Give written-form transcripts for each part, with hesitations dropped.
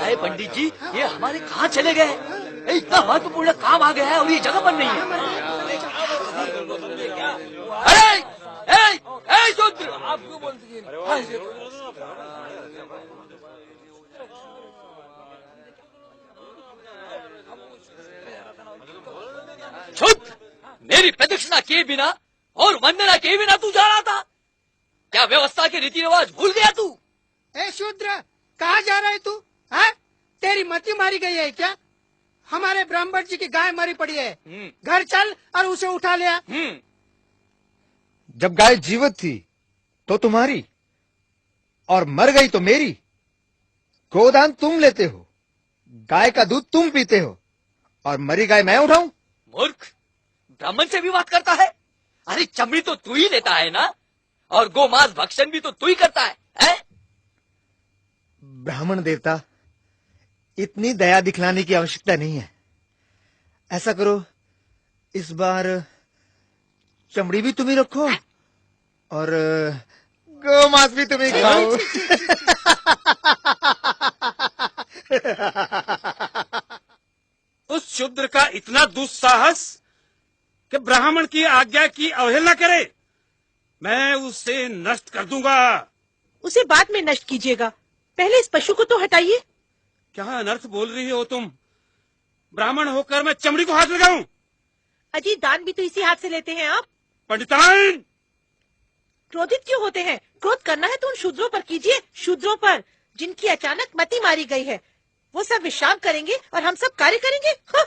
है पंडित जी, ये हमारे कहाँ चले गए? इतना महत्वपूर्ण काम आ गया है और ये जगह बन नहीं है। अरे शूद्र, आप क्यों बोलते हैं? शूद्र, मेरी प्रदक्षिणा किए बिना और वंदना किए बिना तू जा रहा था? क्या व्यवस्था के रीति रिवाज भूल गया तू? ए शूद्र, कहाँ जा रहा है तू? है? तेरी मति मारी गई है क्या? हमारे ब्राह्मण जी की गाय मरी पड़ी है, घर चल और उसे उठा लिया। जब गाय जीवित थी तो तुम्हारी और मर गई तो मेरी। गोदान तुम लेते हो, गाय का दूध तुम पीते हो और मरी गाय मैं उठाऊं? मूर्ख, ब्राह्मण से भी बात करता है? अरे चमड़ी तो तू ही लेता है ना, और गोमांस भक्षण भी तो तू ही करता है? ब्राह्मण देवता, इतनी दया दिखलाने की आवश्यकता नहीं है। ऐसा करो, इस बार चमड़ी भी तुम ही रखो और गोमांस भी तुम ही खाओ। उस शूद्र का इतना दुस्साहस कि ब्राह्मण की आज्ञा की अवहेलना करे। मैं उसे नष्ट कर दूंगा। उसे बाद में नष्ट कीजिएगा, पहले इस पशु को तो हटाइए। क्या अनर्थ बोल रही हो तुम? ब्राह्मण होकर मैं चमड़ी को हाथ लगाऊं? अजी, दान भी तो इसी हाथ से लेते हैं आप। पंडिताइन, क्रोधित क्यों होते हैं? क्रोध करना है तो उन शूद्रों पर कीजिए, शूद्रों पर जिनकी अचानक मति मारी गई है। वो सब विश्राम करेंगे और हम सब कार्य करेंगे। हाँ।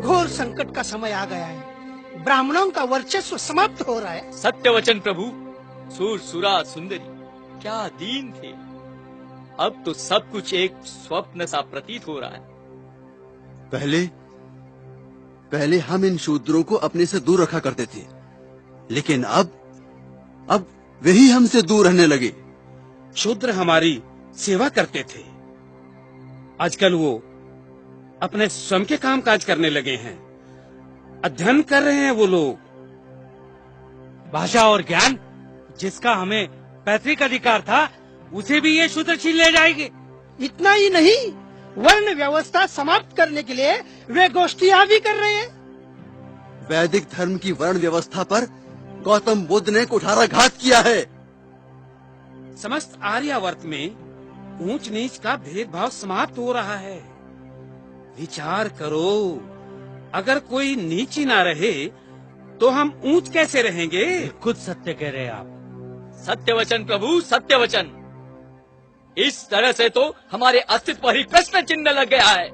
घोर संकट का समय आ गया है, ब्राह्मणों का वर्चस्व समाप्त हो रहा है। सत्य वचन प्रभु, सूर सुरा सुंदरी क्या दीन थे, अब तो सब कुछ एक स्वप्न सा प्रतीत हो रहा है। पहले हम इन शूद्रों को अपने से दूर रखा करते थे, लेकिन अब वही हमसे दूर रहने लगे। शूद्र हमारी सेवा करते थे, आजकल वो अपने स्वयं के काम काज करने लगे हैं, अध्ययन कर रहे हैं वो लोग। भाषा और ज्ञान जिसका हमें पैतृक अधिकार था, उसे भी ये शूद्र छीन ले जाएंगे। इतना ही नहीं, वर्ण व्यवस्था समाप्त करने के लिए वे गोष्ठियां भी कर रहे हैं। वैदिक धर्म की वर्ण व्यवस्था पर गौतम बुद्ध ने कुठाराघात किया है। समस्त आर्यावर्त में ऊंच नीच का भेदभाव समाप्त हो रहा है। विचार करो, अगर कोई नीच ही ना रहे तो हम ऊंच कैसे रहेंगे? खुद सत्य कह रहे हैं आप। सत्य वचन प्रभु, सत्य वचन। इस तरह से तो हमारे अस्तित्व पर ही प्रश्न चिन्ह लग गया है।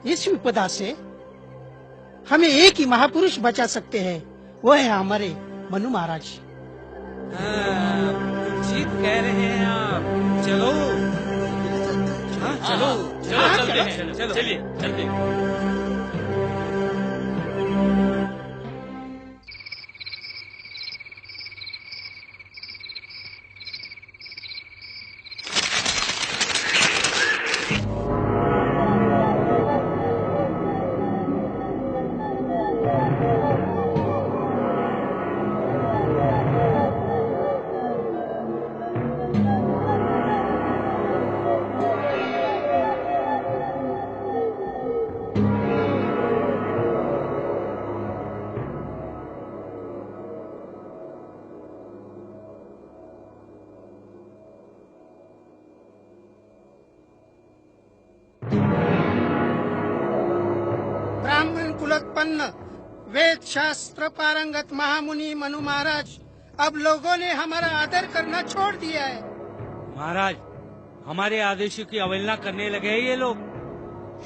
इस विपदा से हमें एक ही महापुरुष बचा सकते हैं, वो है हमारे मनु महाराज। उचित कह रहे हैं आप। चलो, हाँ, चलो चलते हैं, चलिए चलते हैं। संपन्न वेद शास्त्र पारंगत महामुनि मनु महाराज, अब लोगों ने हमारा आदर करना छोड़ दिया है। महाराज, हमारे आदेशों की अवहेलना करने लगे हैं ये लोग।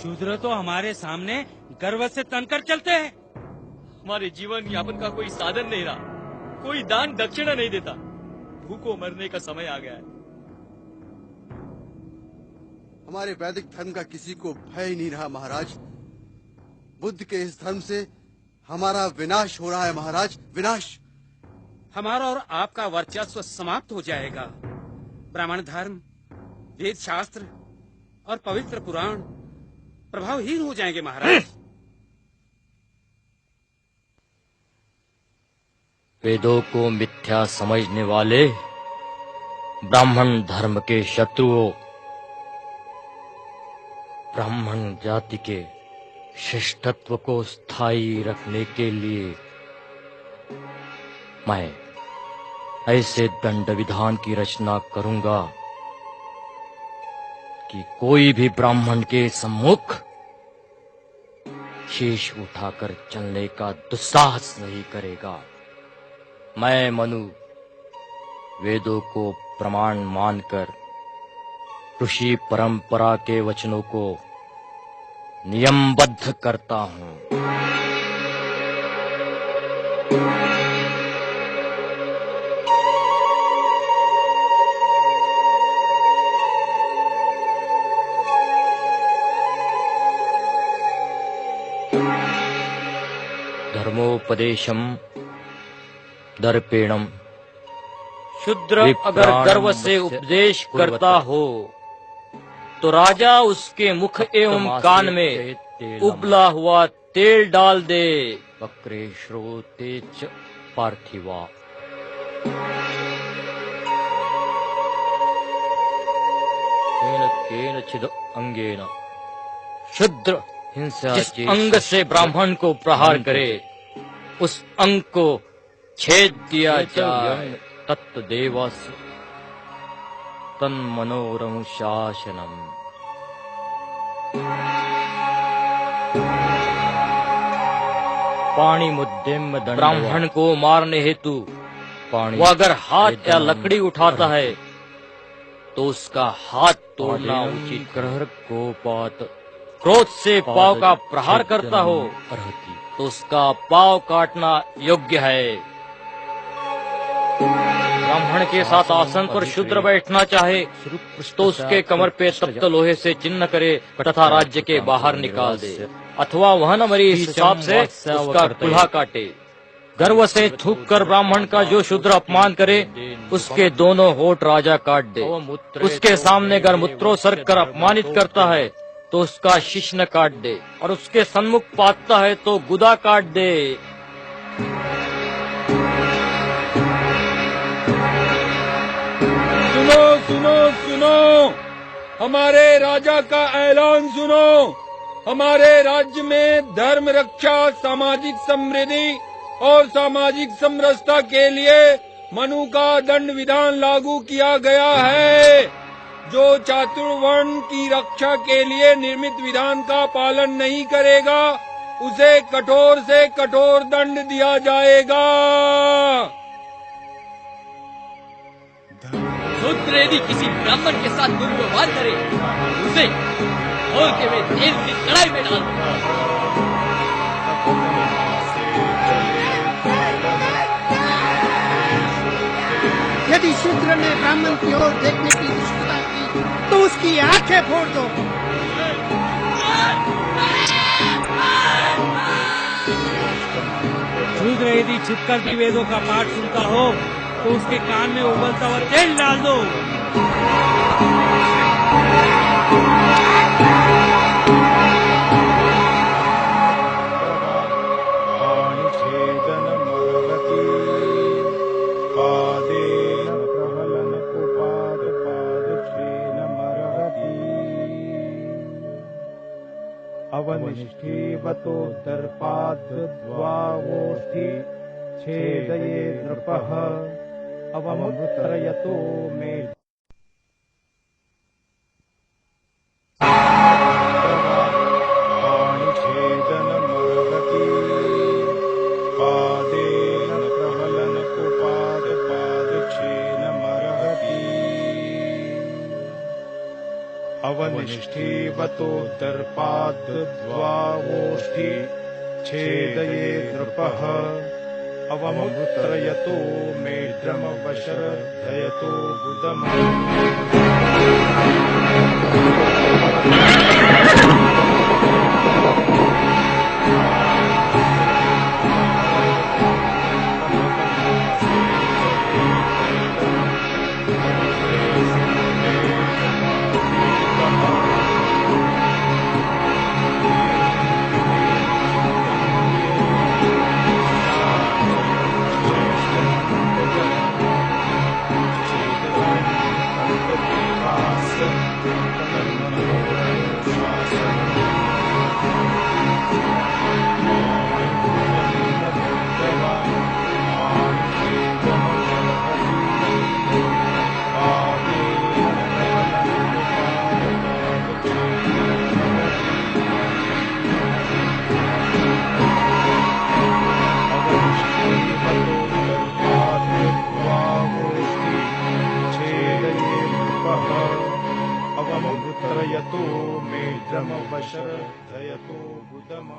शूद्र तो हमारे सामने गर्व से तनकर चलते हैं। हमारे जीवन यापन का कोई साधन नहीं रहा, कोई दान दक्षिणा नहीं देता। भूखों मरने का समय आ गया है। हमारे वैदिक धर्म का किसी को भय ही नहीं रहा महाराज। बुद्ध के इस धर्म से हमारा विनाश हो रहा है महाराज, विनाश। हमारा और आपका वर्चस्व समाप्त हो जाएगा। ब्राह्मण धर्म, वेद शास्त्र और पवित्र पुराण प्रभावहीन हो जाएंगे महाराज। वेदों को मिथ्या समझने वाले ब्राह्मण धर्म के शत्रुओं, ब्राह्मण जाति के श्रेष्ठत्व को स्थायी रखने के लिए मैं ऐसे दंड विधान की रचना करूंगा कि कोई भी ब्राह्मण के सम्मुख शीश उठाकर चलने का दुस्साहस नहीं करेगा। मैं मनु वेदों को प्रमाण मानकर ऋषि परंपरा के वचनों को नियमबद्ध करता हूँ। धर्मोपदेशम दर्पेणम। शूद्र अगर गर्व से उपदेश करता हो तो राजा उसके मुख एवं कान में उबला हुआ तेल डाल दे। वक्रे श्रोते च पार्थिवा। केनचिद अंगेन। शूद्र जिस अंग से ब्राह्मण को प्रहार करे उस अंग को छेद दिया जाए। तत्देवस तन्मनोरम शासनम। पाणी मुद्देम दंड। ब्राह्मण को मारने हेतु वो अगर हाथ या लकड़ी उठाता है तो उसका हाथ तोड़ना उचित। ग्रह गोपात। क्रोध से पांव का प्रहार करता हो तो उसका पांव काटना योग्य है। ब्राह्मण के साथ आसन पर शूद्र बैठना चाहे तो उसके कमर पे तप्त लोहे से चिन्ह करे तथा राज्य के बाहर निकाल दे, अथवा वह न मरे इस हिसाब से उसका कुल्हा काटे। गर्व से थूक कर ब्राह्मण का जो शूद्र अपमान करे उसके दोनों होठ राजा काट दे। उसके सामने अगर मूत्रोत्सर्ग कर अपमानित करता है तो उसका शिश्न काट दे, और उसके सन्मुख पातता है तो गुदा काट दे। सुनो सुनो सुनो, हमारे राजा का ऐलान सुनो। हमारे राज्य में धर्म रक्षा, सामाजिक समृद्धि और सामाजिक समरसता के लिए मनु का दंड विधान लागू किया गया है। जो चातुर्वर्ण की रक्षा के लिए निर्मित विधान का पालन नहीं करेगा उसे कठोर से कठोर दंड दिया जाएगा। शूद्र यदि किसी ब्राह्मण के साथ दुर्व्यवहार करे उसे खोल के वे तेल की कढ़ाई में डाल दो। यदि शूद्र ने ब्राह्मण की ओर देखने की दुष्टता की तो उसकी आंखें फोड़ दो। शूद्र यदि छिपकर भी वेदों का पाठ सुनता हो तो उसके कान में उबलता हुआ तेल डाल दो। अवनिष्ठीवतो दर्पाद्वावोष्ठी छेदये नृपः अवमुत्रयतो मे। पाणिछेदनमर्हति। अवनिष्ठीवतो दर्पाद्द्वावोष्ठी छेदये नृपः अवमुत्रयतो मेढ्रमवशर्धयतो गुदम् अवमुत्रयतो मेढ्रमवशर्धयतो गुदम्